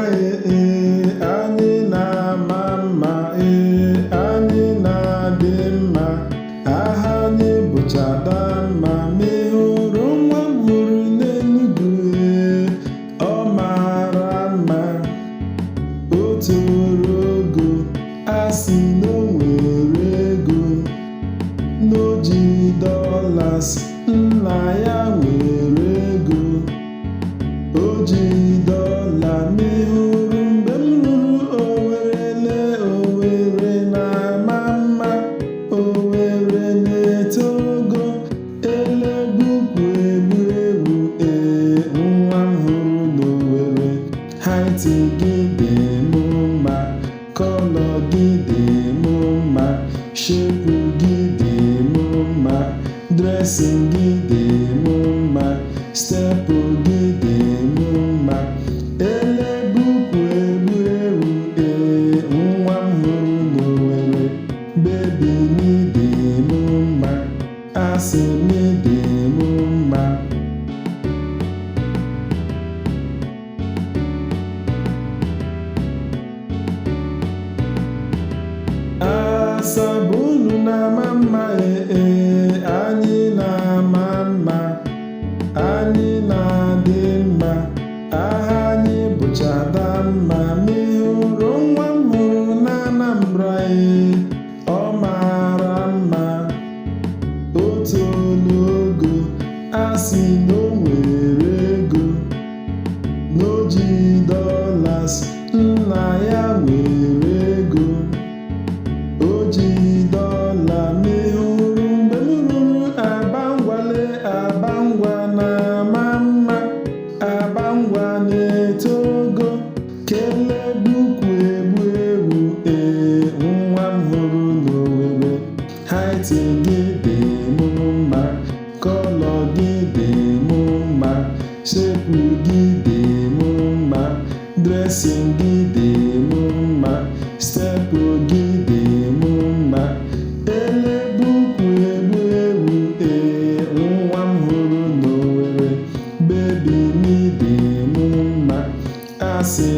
anyị na-ama mma anyị na-adị mma aha anyị bụcha Adamma ma ị hụrụ nwa m hụrụ n'Enugu ọ mara mma o toro ogo a sị na o nwere ego n'o ji dollars nna ya nwere ego o ji dọla ma ị hụrụ mgbe m ruru Owerri na-ama mma Owerri na-eto ogo Elebukwu egbu ewu nwa m hụrụ n'Owerri haiti gị dị m mma kọlọ gị dị m mma shepu gị dị m mma dresin gị dị m mma stepu gị dị m mma Elebukwu egbu ewu nwa m hụrụ n'Owerri bebi m dị m mma asị m dị m mma Asaba unu na-ama mma anyị na-ama mma anyị na-adị mma aha anyị bụcha Adamma ma ị hụrụ nwa m hụrụ n'Anambra ọ mara mma o tolu ogo a sị na o nwere ego n'o ji dollars nna ya nwere ego o ji dọla ma ị hụrụ mgbe m ruru Abangwa na-ama mma Abangwa na-eto ogo Kelebukwu egbu ewu nwa m hụrụ n'Owerri haiti gị dị m mma kọlọ gị dị m mma shepu gị dị m mma dresin gị dị m mma stepu gị dị m mma Elebukwu egbu ewu nwa m hụrụ n'Owerri bebi m dị m mma asị